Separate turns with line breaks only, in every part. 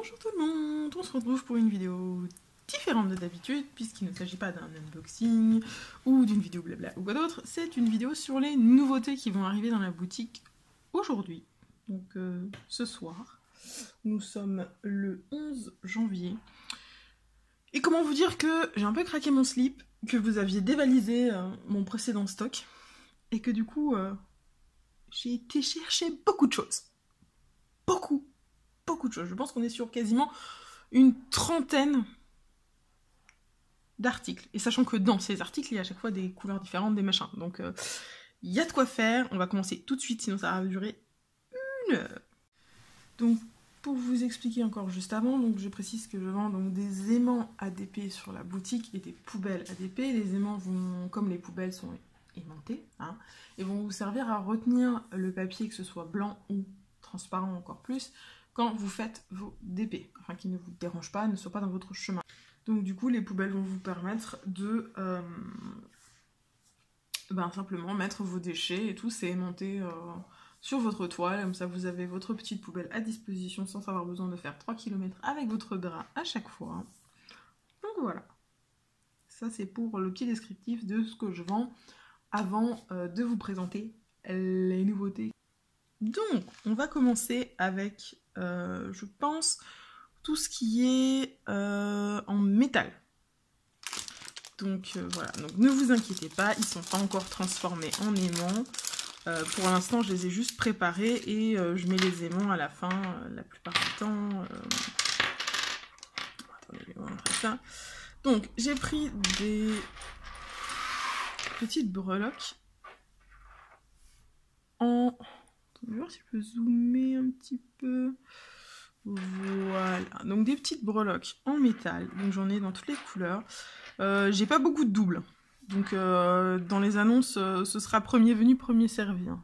Bonjour tout le monde, on se retrouve pour une vidéo différente de d'habitude puisqu'il ne s'agit pas d'un unboxing ou d'une vidéo blabla ou quoi d'autre, c'est une vidéo sur les nouveautés qui vont arriver dans la boutique aujourd'hui, donc ce soir. Nous sommes le 11 janvier et comment vous dire que j'ai un peu craqué mon slip, que vous aviez dévalisé mon précédent stock et que du coup j'ai été chercher beaucoup de choses. Beaucoup de choses. Je pense qu'on est sur quasiment une trentaine d'articles. Et sachant que dans ces articles, il y a à chaque fois des couleurs différentes, des machins. Donc, il y a de quoi faire. On va commencer tout de suite, sinon ça va durer une heure. Donc, pour vous expliquer encore juste avant, donc je précise que je vends donc des aimants ADP sur la boutique et des poubelles ADP. Les aimants vont, comme les poubelles sont aimantées, hein, et vont vous servir à retenir le papier, que ce soit blanc ou transparent encore plus, quand vous faites vos DP, afin qu'ils ne vous dérangent pas, ne soient pas dans votre chemin. Donc du coup, les poubelles vont vous permettre de simplement mettre vos déchets et tout, c'est aimanté sur votre toile, comme ça vous avez votre petite poubelle à disposition sans avoir besoin de faire 3 km avec votre drap à chaque fois. Donc voilà, ça c'est pour le petit descriptif de ce que je vends avant de vous présenter les nouveautés. Donc, on va commencer avec, je pense, tout ce qui est en métal. Donc voilà, donc ne vous inquiétez pas, ils ne sont pas encore transformés en aimants. Pour l'instant, je les ai juste préparés et je mets les aimants à la fin, la plupart du temps. Attendez, je vais vous montrer ça. Donc, j'ai pris des petites breloques en... Je vais voir si je peux zoomer un petit peu. Voilà, donc des petites breloques en métal. Donc j'en ai dans toutes les couleurs. J'ai pas beaucoup de doubles. Donc dans les annonces, ce sera premier venu, premier servi. Hein.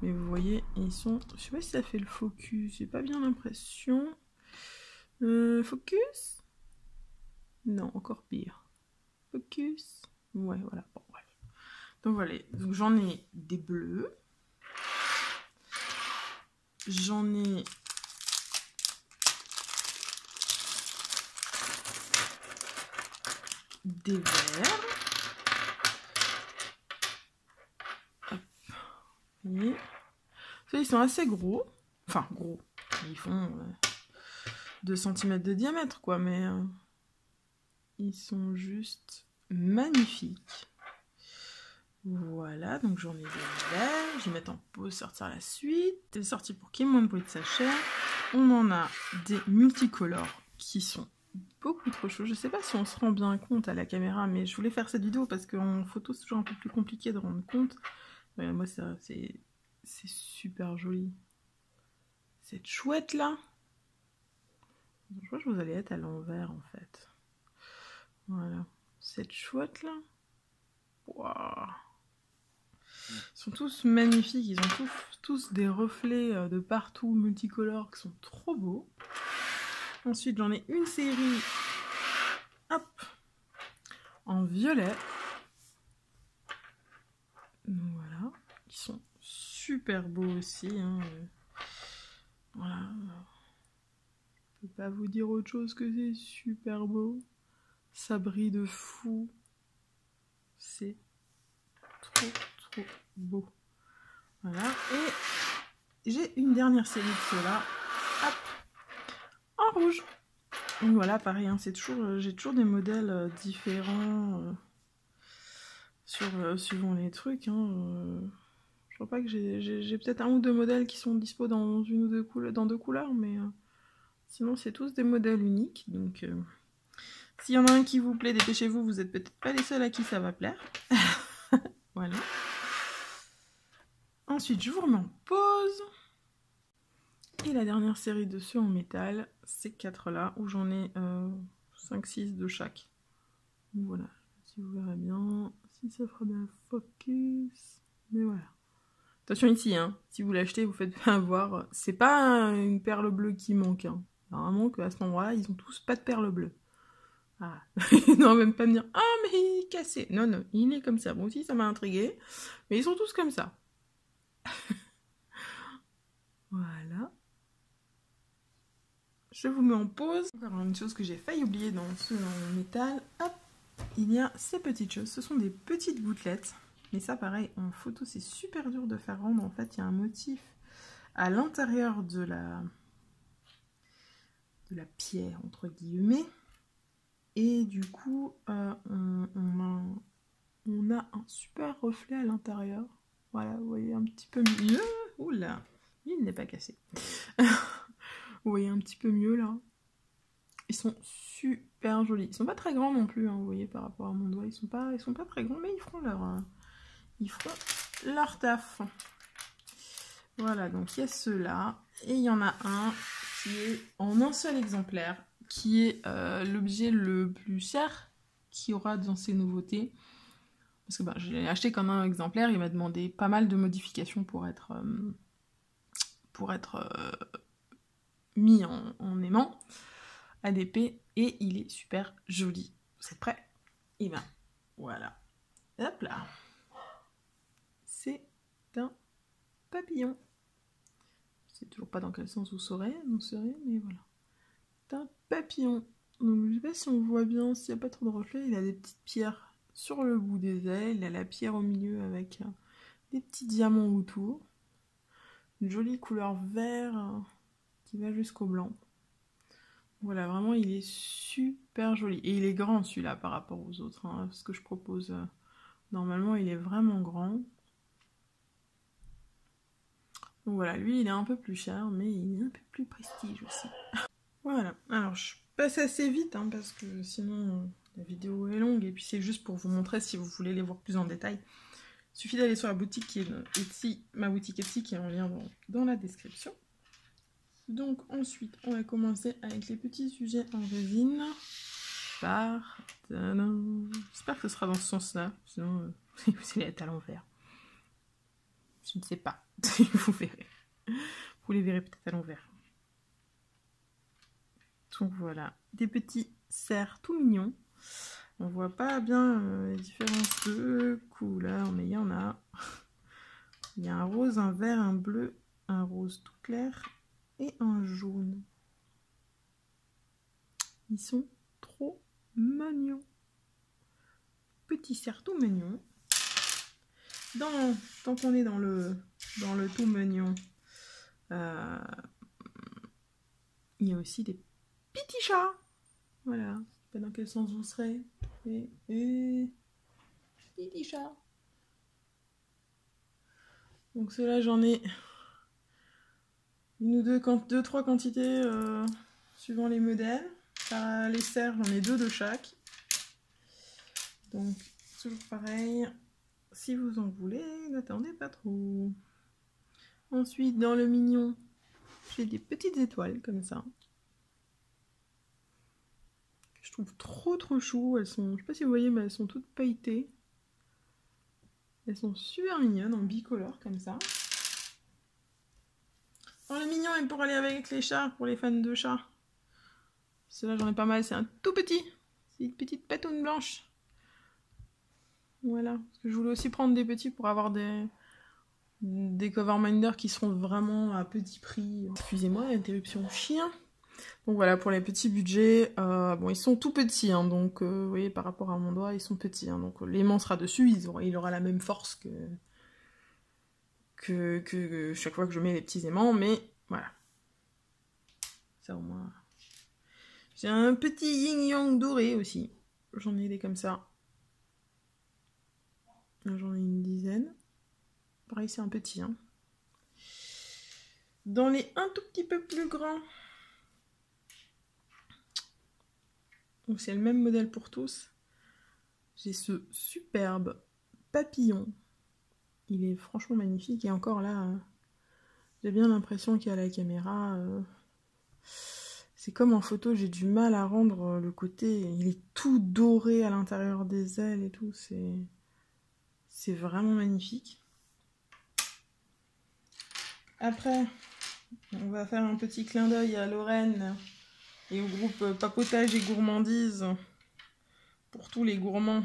Mais vous voyez, ils sont... Je sais pas si ça fait le focus, j'ai pas bien l'impression. Focus? Non, encore pire. Focus? Ouais, voilà, bon, bref. Donc voilà, donc j'en ai des bleus. J'en ai des verts. Hop. Vous voyez, ils sont assez gros. Enfin, gros. Ils font 2 cm de diamètre, quoi, mais ils sont juste magnifiques. Voilà, donc j'en ai des verts. Je vais mettre en pause, sortir la suite. C'est sorti pour qu'il y ait moins de bruit de sachet. On en a des multicolores qui sont beaucoup trop chauds. Je sais pas si on se rend bien compte à la caméra, mais je voulais faire cette vidéo parce qu'en photo, c'est toujours un peu plus compliqué de rendre compte. Ouais, moi, c'est super joli. Cette chouette là. Je crois que vous allez être à l'envers en fait. Voilà. Cette chouette là. Waouh. Ils sont tous magnifiques. Ils ont tous des reflets de partout multicolores qui sont trop beaux. Ensuite, j'en ai une série. Hop. En violet. Voilà. Qui sont super beaux aussi. Hein. Voilà. Je peux pas vous dire autre chose que c'est super beau. Ça brille de fou. C'est trop beau. Voilà. Et j'ai une dernière série de ceux-là. Hop. En rouge. Donc voilà, pareil, hein, j'ai toujours des modèles différents suivant les trucs. Hein, je crois pas que j'ai peut-être 1 ou 2 modèles qui sont dispo dans une ou deux couleurs, dans 2 couleurs, mais sinon c'est tous des modèles uniques. Donc s'il y en a un qui vous plaît, dépêchez-vous, vous êtes peut-être pas les seuls à qui ça va plaire. Voilà. Ensuite, je vous remets en pause. Et la dernière série de ceux en métal, ces 4 là, où j'en ai 5-6 de chaque. Donc voilà, si vous verrez bien, si ça fera bien focus. Mais voilà. Attention ici, hein, si vous l'achetez, vous faites bien avoir. C'est pas une perle bleue qui manque. Hein. Normalement, qu'à cet endroit-là, ils ont tous pas de perle bleue. Ah. Non, même pas me dire, ah, mais il est cassé. Non, non, il est comme ça. Bon, aussi, ça m'a intrigué. Mais ils sont tous comme ça. Voilà. je vous mets en pause. Encore une chose que j'ai failli oublier dans ce métal. Hop, il y a ces petites choses. Ce sont des petites gouttelettes. Mais ça, pareil, en photo, c'est super dur de faire rendre. En fait, il y a un motif à l'intérieur de la pierre, entre guillemets. Et du coup, on a un super reflet à l'intérieur. Voilà, vous voyez un petit peu mieux. Oula, il n'est pas cassé. Vous voyez un petit peu mieux là. Ils sont super jolis. Ils sont pas très grands non plus, hein, vous voyez, par rapport à mon doigt. Ils sont pas très grands, mais ils feront leur taf. Voilà, donc il y a ceux-là. Et il y en a un qui est en un seul exemplaire, qui est l'objet le plus cher qu'il y aura dans ces nouveautés. Parce que je l'ai acheté comme un exemplaire, il m'a demandé pas mal de modifications pour être mis en aimant ADP, et il est super joli. Vous êtes prêts? Et ben voilà. Hop là. C'est un papillon. Je sais toujours pas dans quel sens vous saurez, mais voilà. C'est un papillon. Donc je sais pas si on voit bien, s'il n'y a pas trop de reflets, il a des petites pierres sur le bout des ailes, il a la pierre au milieu avec des petits diamants autour. Une jolie couleur vert qui va jusqu'au blanc. Voilà, vraiment il est super joli. Et il est grand celui-là par rapport aux autres, hein, ce que je propose. Normalement il est vraiment grand. Donc voilà, lui il est un peu plus cher, mais il est un peu plus prestige aussi. Voilà, alors je passe assez vite, hein, parce que sinon la vidéo est longue, et puis c'est juste pour vous montrer si vous voulez les voir plus en détail. Il suffit d'aller sur la boutique qui est Etsy, ma boutique Etsy qui est en lien dans la description. Donc ensuite, on va commencer avec les petits sujets en résine. J'espère que ce sera dans ce sens-là, sinon vous allez être à l'envers. Je ne sais pas, vous verrez. Vous les verrez peut-être à l'envers. Donc voilà, des petits cerfs tout mignons. On voit pas bien les différences de couleurs, mais il y en a. Il y a un rose, un vert, un bleu, un rose tout clair et un jaune. Ils sont trop mignons. Petits cerfs tout mignons. Tant qu'on est dans le tout mignon, il y a aussi des petits chats. Voilà, je sais pas dans quel sens vous serez. Et petits chats. Donc ceux-là, j'en ai une ou deux, trois quantités suivant les modèles. Les cerfs, j'en ai 2 de chaque. Donc toujours pareil. Si vous en voulez, n'attendez pas trop. Ensuite, dans le mignon, j'ai des petites étoiles comme ça. Je trouve trop chou. Elles sont, je sais pas si vous voyez, mais elles sont toutes pailletées. Elles sont super mignonnes en bicolore comme ça. Dans le mignon, et pour aller avec les chats, pour les fans de chats. Celui-là, j'en ai pas mal. C'est un tout petit. C'est une petite patoune blanche. Voilà. Parce que je voulais aussi prendre des petits pour avoir des coverminders qui seront vraiment à petit prix. Excusez-moi, interruption chien. Donc voilà, pour les petits budgets, bon, ils sont tout petits, hein, donc vous voyez, par rapport à mon doigt, ils sont petits, hein, donc l'aimant sera dessus, il aura la même force que chaque fois que je mets les petits aimants, mais voilà. Ça au moins. J'ai un petit yin-yang doré aussi, j'en ai des comme ça. J'en ai une dizaine. Pareil, c'est un petit, hein. Dans les un tout petit peu plus grands, donc c'est le même modèle pour tous. J'ai ce superbe papillon. Il est franchement magnifique. Et encore là, j'ai bien l'impression qu'à la caméra, c'est comme en photo, j'ai du mal à rendre le côté. Il est tout doré à l'intérieur des ailes et tout. C'est vraiment magnifique. Après, on va faire un petit clin d'œil à Lorraine et au groupe Papotage et Gourmandise pour tous les gourmands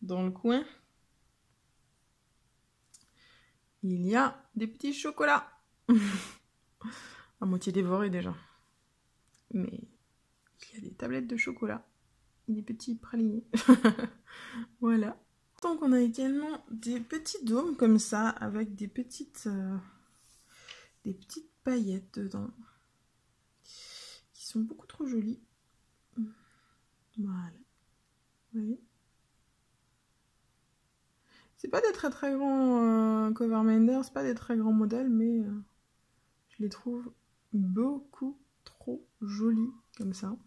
dans le coin. Il y a des petits chocolats à moitié dévorés déjà. mais il y a des tablettes de chocolat, des petits pralinés. Voilà. Donc on a également des petits dômes comme ça, avec des petites paillettes dedans, qui sont beaucoup trop jolies. Voilà. Vous voyez ? C'est pas des très très grands cover Minder, c'est pas des très grands modèles, mais je les trouve beaucoup trop jolis comme ça.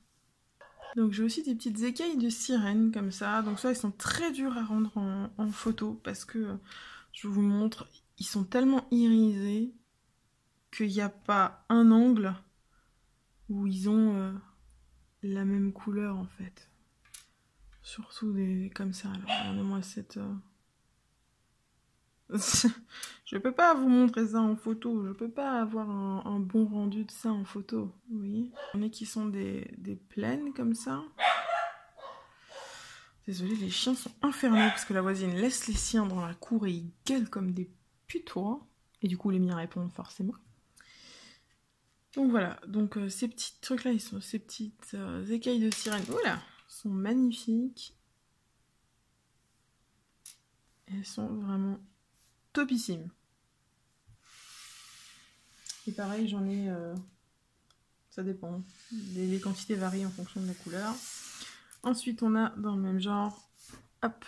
Donc j'ai aussi des petites écailles de sirène comme ça. Donc ça, ils sont très durs à rendre en photo parce que, je vous montre, ils sont tellement irisés qu'il n'y a pas un angle où ils ont la même couleur en fait. Surtout des comme ça. Alors regardez-moi cette... Je peux pas vous montrer ça en photo, je peux pas avoir un bon rendu de ça en photo, vous voyez. On est qui sont des plaines comme ça. Désolée, les chiens sont infernaux parce que la voisine laisse les siens dans la cour et ils gueulent comme des putois. Et du coup les miens répondent forcément. Donc voilà, donc ces petits trucs là, ces petites écailles de sirène, voilà, sont magnifiques. Elles sont vraiment topissime. Et pareil, j'en ai... ça dépend. Les quantités varient en fonction de la couleur. Ensuite, on a dans le même genre, hop,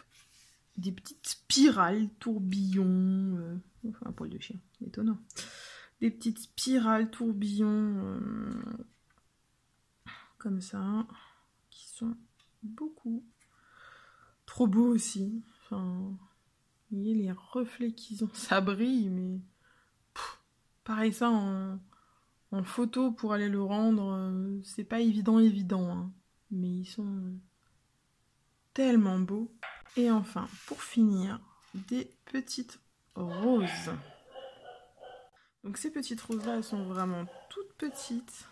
des petites spirales tourbillons. Enfin, un poil de chien, étonnant. Des petites spirales tourbillons comme ça, qui sont beaucoup trop beaux aussi. Enfin... Vous voyez les reflets qu'ils ont, ça brille, mais pareil ça en photo pour aller le rendre, c'est pas évident, hein. Mais ils sont tellement beaux. Et enfin, pour finir, des petites roses. Donc ces petites roses-là, elles sont vraiment toutes petites,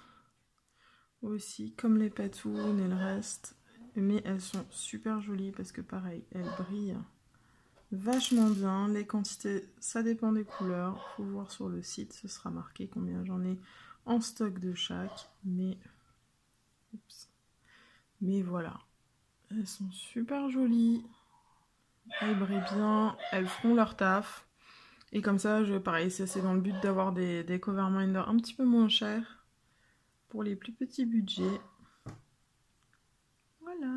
aussi, comme les patounes et le reste. Mais elles sont super jolies parce que pareil, elles brillent vachement bien. Les quantités, ça dépend des couleurs. Faut voir sur le site, ce sera marqué combien j'en ai en stock de chaque. Mais voilà. Elles sont super jolies. Elles brillent bien. Elles feront leur taf. Et comme ça, pareil, c'est dans le but d'avoir des cover Minder un petit peu moins chers. Pour les plus petits budgets. Voilà.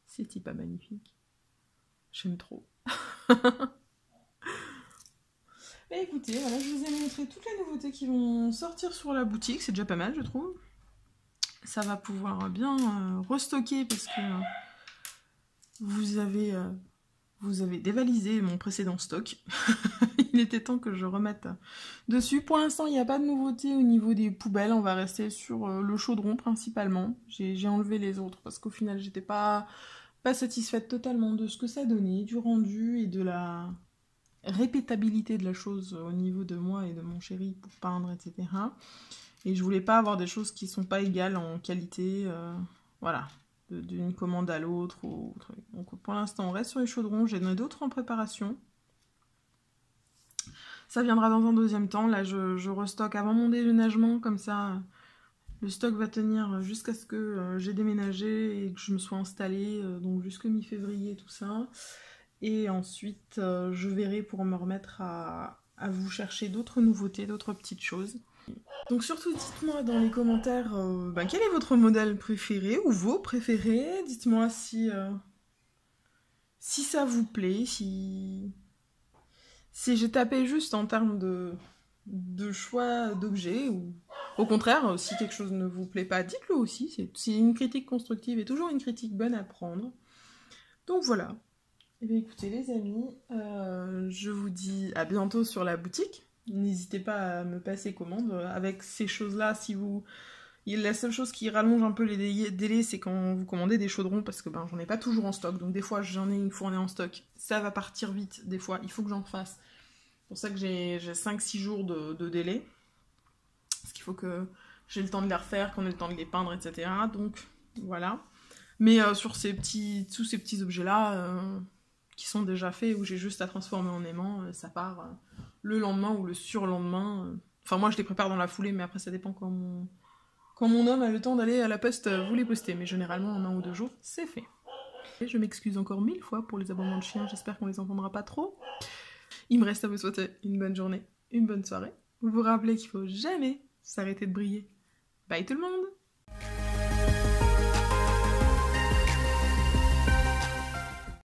C'est-il pas magnifique? J'aime trop. Et écoutez, voilà, je vous ai montré toutes les nouveautés qui vont sortir sur la boutique. C'est déjà pas mal, je trouve. Ça va pouvoir bien restocker parce que vous avez dévalisé mon précédent stock. Il était temps que je remette dessus. Pour l'instant, il n'y a pas de nouveauté au niveau des poubelles. On va rester sur le chaudron principalement. J'ai enlevé les autres parce qu'au final, j'étais pas satisfaite totalement de ce que ça donnait, du rendu et de la répétabilité de la chose au niveau de moi et de mon chéri pour peindre, etc. Et je voulais pas avoir des choses qui sont pas égales en qualité, voilà, d'une commande à l'autre. Donc pour l'instant, on reste sur les chaudrons. J'ai d'autres en préparation. Ça viendra dans un deuxième temps. Là, je restocke avant mon déménagement, comme ça... Le stock va tenir jusqu'à ce que j'ai déménagé et que je me sois installée, donc jusqu'au mi-février, tout ça. Et ensuite, je verrai pour me remettre à vous chercher d'autres nouveautés, d'autres petites choses. Donc surtout, dites-moi dans les commentaires quel est votre modèle préféré ou vos préférés. Dites-moi si ça vous plaît, si j'ai tapé juste en termes de choix d'objets ou au contraire, si quelque chose ne vous plaît pas, dites-le aussi. C'est une critique constructive et toujours une critique bonne à prendre. Donc voilà. Et bien écoutez les amis, je vous dis à bientôt sur la boutique. N'hésitez pas à me passer commande avec ces choses-là. La seule chose qui rallonge un peu les délais, c'est quand vous commandez des chaudrons, parce que j'en ai pas toujours en stock. Donc des fois j'en ai une fournée en stock, ça va partir vite. Des fois il faut que j'en fasse. C'est pour ça que j'ai 5-6 jours de délai. Parce qu'il faut que j'ai le temps de les refaire, qu'on ait le temps de les peindre, etc. Donc voilà. Mais sur tous ces petits objets-là, qui sont déjà faits, où j'ai juste à transformer en aimant, ça part le lendemain ou le surlendemain. Enfin, moi, je les prépare dans la foulée, mais après, ça dépend quand mon homme a le temps d'aller à la poste vous les poster. Mais généralement, en 1 ou 2 jours, c'est fait. Et je m'excuse encore 1000 fois pour les aboiements de chiens, j'espère qu'on les entendra pas trop. Il me reste à vous souhaiter une bonne journée, une bonne soirée. Vous vous rappelez qu'il faut jamais s'arrêter de briller. Bye tout le monde!